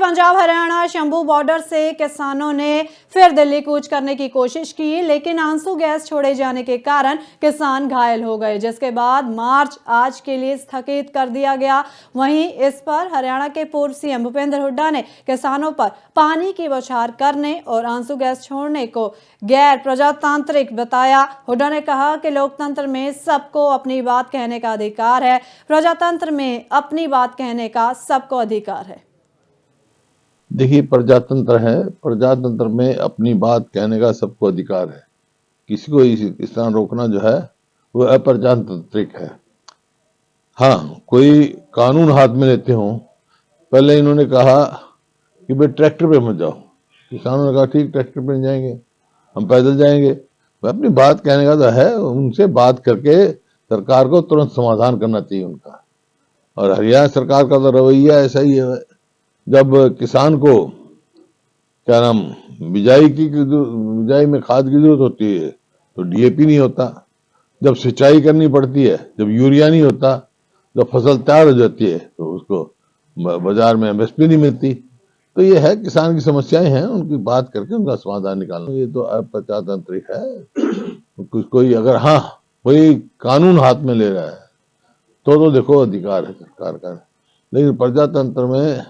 Punjab Haryana Shambhu border से किसानों ने फिर दिल्ली कूच करने की कोशिश की, लेकिन आंसू गैस छोड़े जाने के कारण किसान घायल हो गए, जिसके बाद मार्च आज के लिए स्थगित कर दिया गया। वहीं इस पर हरियाणा के पूर्व सीएम भूपेंद्र हुड्डा ने किसानों पर पानी की बौछार करने और आंसू गैस छोड़ने को गैर प्रजातांत्रिक बताया। हुड्डा ने कहा कि लोकतंत्र में सबको अपनी बात कहने का अधिकार है, प्रजातंत्र में अपनी बात कहने का सबको अधिकार है। देखिए, प्रजातंत्र है, प्रजातंत्र में अपनी बात कहने का सबको अधिकार है। किसी को इस तरह रोकना जो है वो अप्रजातांत्रिक है। हाँ, कोई कानून हाथ में लेते हो, पहले इन्होंने कहा कि भाई ट्रैक्टर पे मत जाओ, किसानों ने कहा ठीक ट्रैक्टर पे नहीं जाएंगे, हम पैदल जाएंगे। भाई अपनी बात कहने का तो है, उनसे बात करके सरकार को तुरंत समाधान करना चाहिए उनका। और हरियाणा सरकार का तो रवैया ऐसा ही है, जब किसान को क्या नाम बिजाई में खाद की जरूरत होती है तो डीएपी नहीं होता, जब सिंचाई करनी पड़ती है, जब यूरिया नहीं होता, जब फसल तैयार हो जाती है तो उसको बाजार में एमएसपी नहीं मिलती। तो ये है, किसान की समस्याएं हैं, उनकी बात करके उनका समाधान निकालना, ये तो अप्रजातांत्रिक है। कोई अगर हाँ कोई कानून हाथ में ले रहा है तो देखो अधिकार है सरकार का, लेकिन प्रजातंत्र में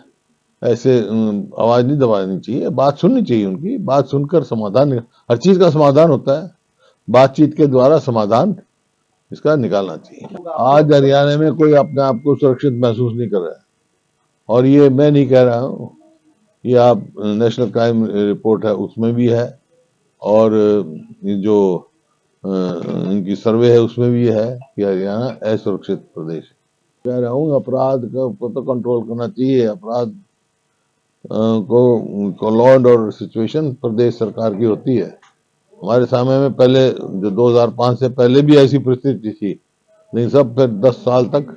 ऐसे आवाज नहीं दबानी चाहिए, बात सुननी चाहिए, उनकी बात सुनकर समाधान, हर चीज का समाधान होता है, बातचीत के द्वारा समाधान इसका निकालना चाहिए। आज हरियाणा में कोई अपने आप को सुरक्षित महसूस नहीं कर रहा है, और ये मैं नहीं कह रहा हूँ, ये आप नेशनल क्राइम रिपोर्ट है उसमें भी है, और जो इनकी सर्वे है उसमें भी है कि हरियाणा असुरक्षित प्रदेश है। कह रहा हूँ अपराध को तो कंट्रोल करना चाहिए, अपराध को लॉ एंड ऑर्डर सिचुएशन प्रदेश सरकार की होती है। हमारे समय में पहले जो 2005 से पहले भी ऐसी परिस्थिति थी, लेकिन सब फिर 10 साल तक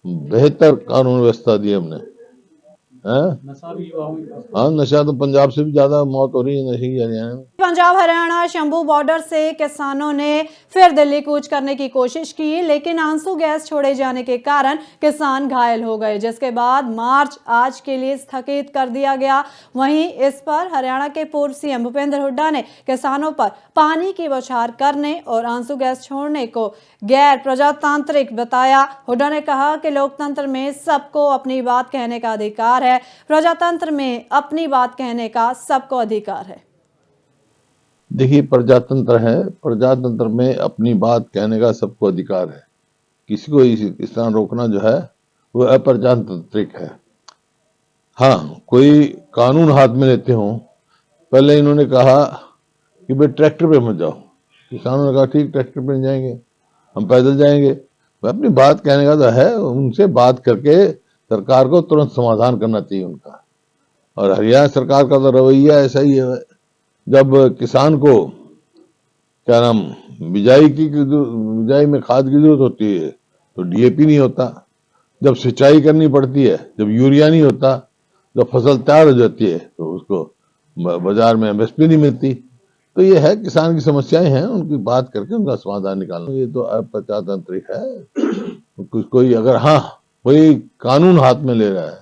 बेहतर कानून व्यवस्था दी हमने। हाँ, नशा तो पंजाब से भी ज्यादा मौत हो रही है नशे की हरियाणा में। पंजाब हरियाणा शंभू बॉर्डर से किसानों ने फिर दिल्ली कूच करने की कोशिश की, लेकिन आंसू गैस छोड़े जाने के कारण किसान घायल हो गए, जिसके बाद मार्च आज के लिए स्थगित कर दिया गया। वहीं इस पर हरियाणा के पूर्व सीएम भूपेंद्र हुड्डा ने किसानों पर पानी की बौछार करने और आंसू गैस छोड़ने को गैर प्रजातांत्रिक बताया। हुड्डा ने कहा कि लोकतंत्र में सबको अपनी बात कहने का अधिकार है, प्रजातंत्र में अपनी बात कहने का सबको अधिकार है। देखिए, प्रजातंत्र है, प्रजातंत्र में अपनी बात कहने का सबको अधिकार है। किसी को इस तरह रोकना जो है वो अप्रजातांत्रिक है। हाँ, कोई कानून हाथ में लेते हो, पहले इन्होंने कहा कि भाई ट्रैक्टर पे मत जाओ, किसानों ने कहा ठीक ट्रैक्टर पे नहीं जाएंगे, हम पैदल जाएंगे। भाई अपनी बात कहने का तो है, उनसे बात करके सरकार को तुरंत समाधान करना चाहिए उनका। और हरियाणा सरकार का तो रवैया ऐसा ही है, जब किसान को क्या नाम बिजाई में खाद की जरूरत होती है तो डीएपी नहीं होता, जब सिंचाई करनी पड़ती है, जब यूरिया नहीं होता, जब फसल तैयार हो जाती है तो उसको बाजार में एमएसपी नहीं मिलती। तो ये है, किसान की समस्याएं हैं, उनकी बात करके उनका समाधान निकालना, ये तो अप्रजातांत्रिक है। कोई अगर हाँ कोई कानून हाथ में ले रहा है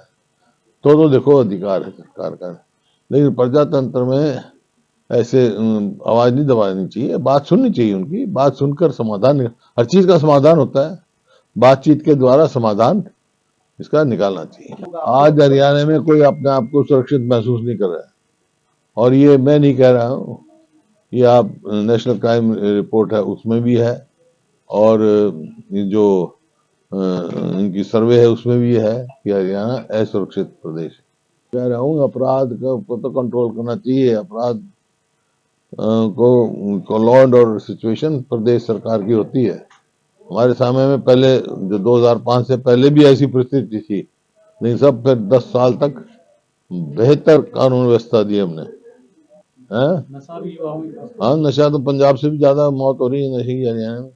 तो देखो अधिकार है सरकार का, लेकिन प्रजातंत्र में ऐसे आवाज नहीं दबानी चाहिए, बात सुननी चाहिए, उनकी बात सुनकर समाधान, हर चीज का समाधान होता है, बातचीत के द्वारा समाधान इसका निकालना चाहिए। आज हरियाणा में कोई अपने आप को सुरक्षित महसूस नहीं कर रहा है, और ये मैं नहीं कह रहा हूँ, ये आप नेशनल क्राइम रिपोर्ट है उसमें भी है, और जो इनकी सर्वे है उसमें भी है कि हरियाणा असुरक्षित प्रदेश है। कह रहा हूँ अपराध को तो कंट्रोल करना चाहिए, अपराध को लॉ एंड ऑर्डर सिचुएशन प्रदेश सरकार की होती है। हमारे समय में पहले जो 2005 से पहले भी ऐसी परिस्थिति थी, लेकिन सब फिर 10 साल तक बेहतर कानून व्यवस्था दी हमने। हाँ, नशा तो पंजाब से भी ज्यादा मौत हो रही है नशे की हरियाणा में।